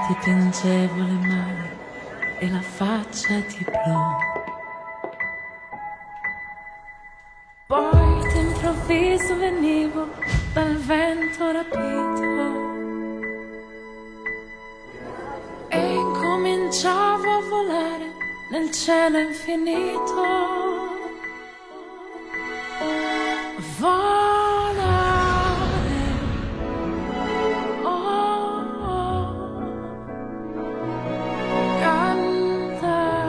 ti pingevo le mani e la faccia di blu. Poi d'improvviso venivo dal vento rapito e incominciavo a volare nel cielo infinito. Volare, oh, oh, cantare,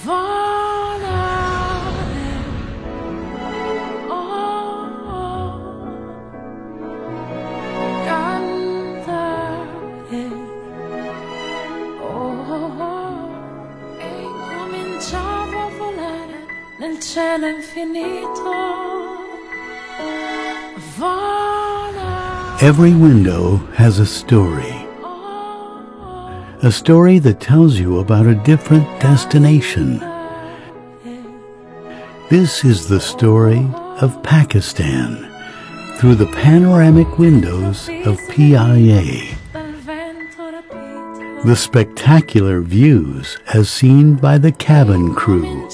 volare, oh, oh, cantare, oh, oh, oh. E incominciavo a volare nel cielo infinito. Volare. Every window has a story. A story that tells you about a different destination. This is the story of Pakistan through the panoramic windows of PIA. The spectacular views as seen by the cabin crew.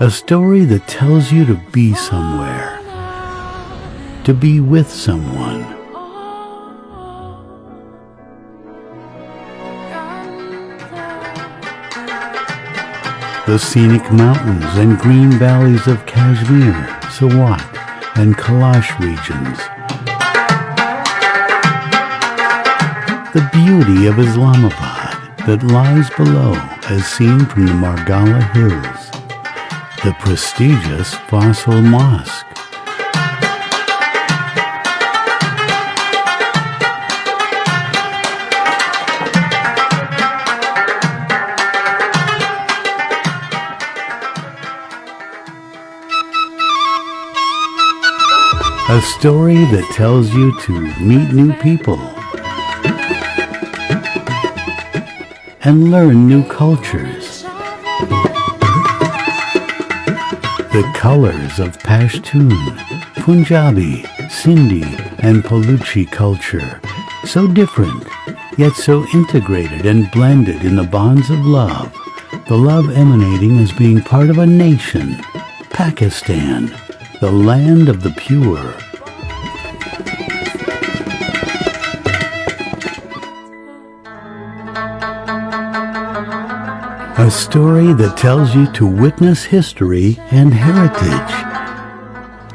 A story that tells you to be somewhere, to be with someone. The scenic mountains and green valleys of Kashmir, Swat, and Kailash regions. The beauty of Islamabad that lies below as seen from the Margala Hills. The prestigious Fossil Mosque. A story that tells you to meet new people and learn new cultures. The colors of Pashtun, Punjabi, Sindhi, and Baluchi culture, so different, yet so integrated and blended in the bonds of love, the love emanating as being part of a nation, Pakistan, the land of the pure. A story that tells you to witness history and heritage.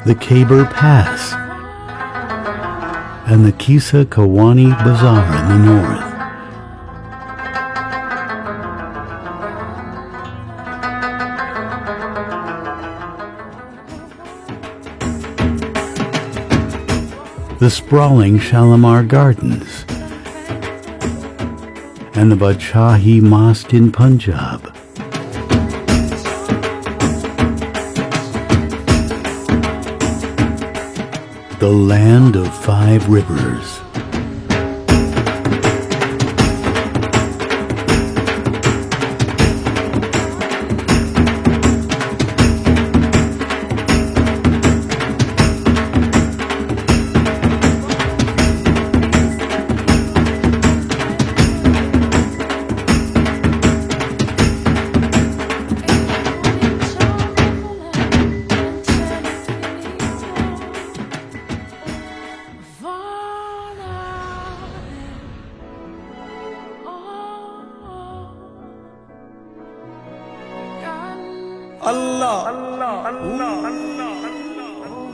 The Khyber Pass and the Kisa Kawani Bazaar in the north. The sprawling Shalimar Gardens and the Badshahi Mosque in Punjab. The land of 5 rivers.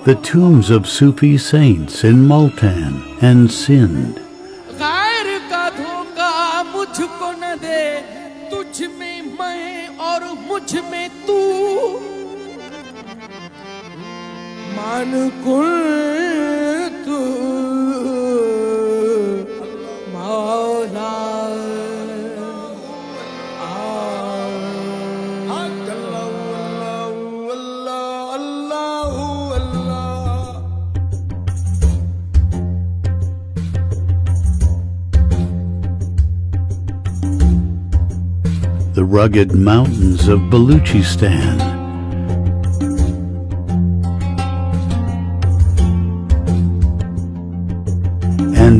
The tombs of Sufi saints in Multan and Sindh. The rugged mountains of Baluchistan.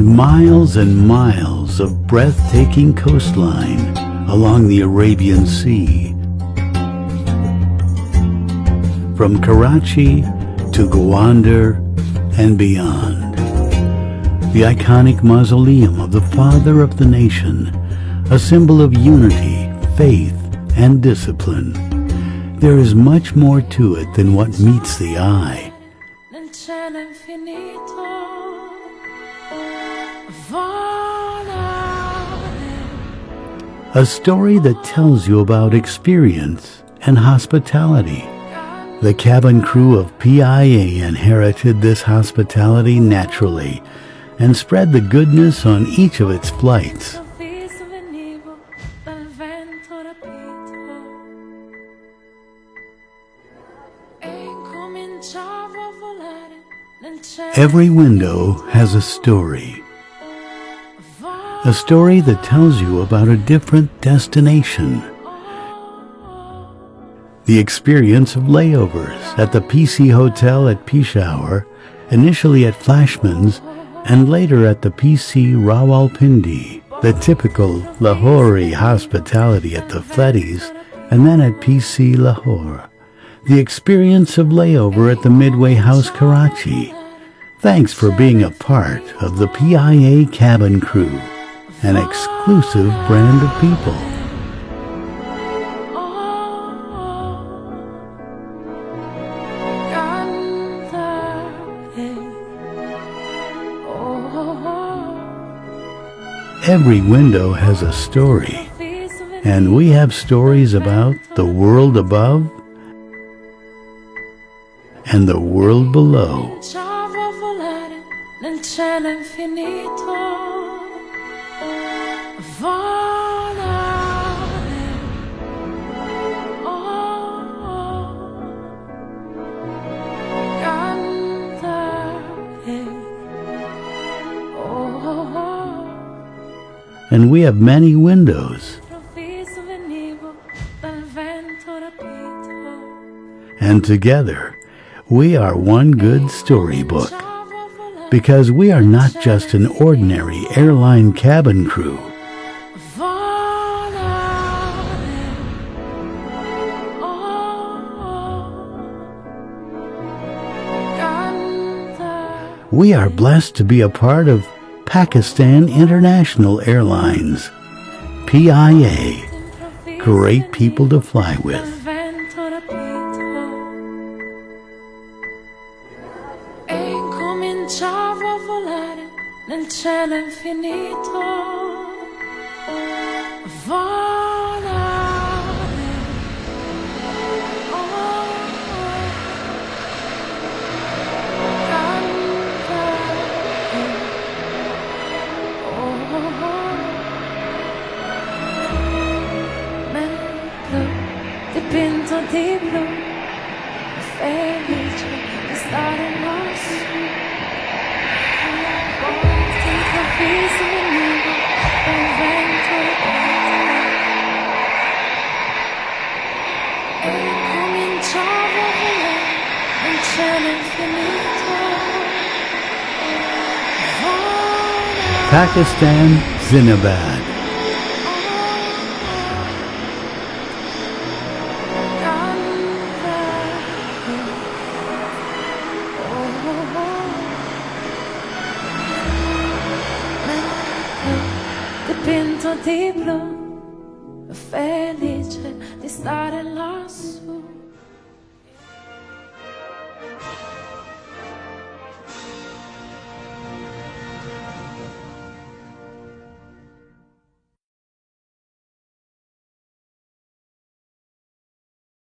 and miles of breathtaking coastline along the Arabian Sea. From Karachi to Gwander and beyond. The iconic mausoleum of the father of the nation, a symbol of unity, faith, and discipline. There is much more to it than what meets the eye. A story that tells you about experience and hospitality. The cabin crew of PIA inherited this hospitality naturally and spread the goodness on each of its flights. Every window has a story. A story that tells you about a different destination. The experience of layovers at the PC Hotel at Peshawar, initially at Flashman's, and later at the PC Rawalpindi, the typical Lahori hospitality at the Fletties, and then at PC Lahore. The experience of layover at the Midway House Karachi. Thanks for being a part of the PIA cabin crew, an exclusive brand of people. Every window has a story, and we have stories about the world above and the world below. And we have many windows. And together, we are one good storybook. Because we are not just an ordinary airline cabin crew. We are blessed to be a part of Pakistan International Airlines, PIA, great people to fly with. Nel cielo infinito dipinto di blu, felice di stare lassù. Improvviso venivo dal vento e cominciavo a volare nel cielo infinito. Pakistan Zindabad. Dipinto di blu, felice di stare lassù.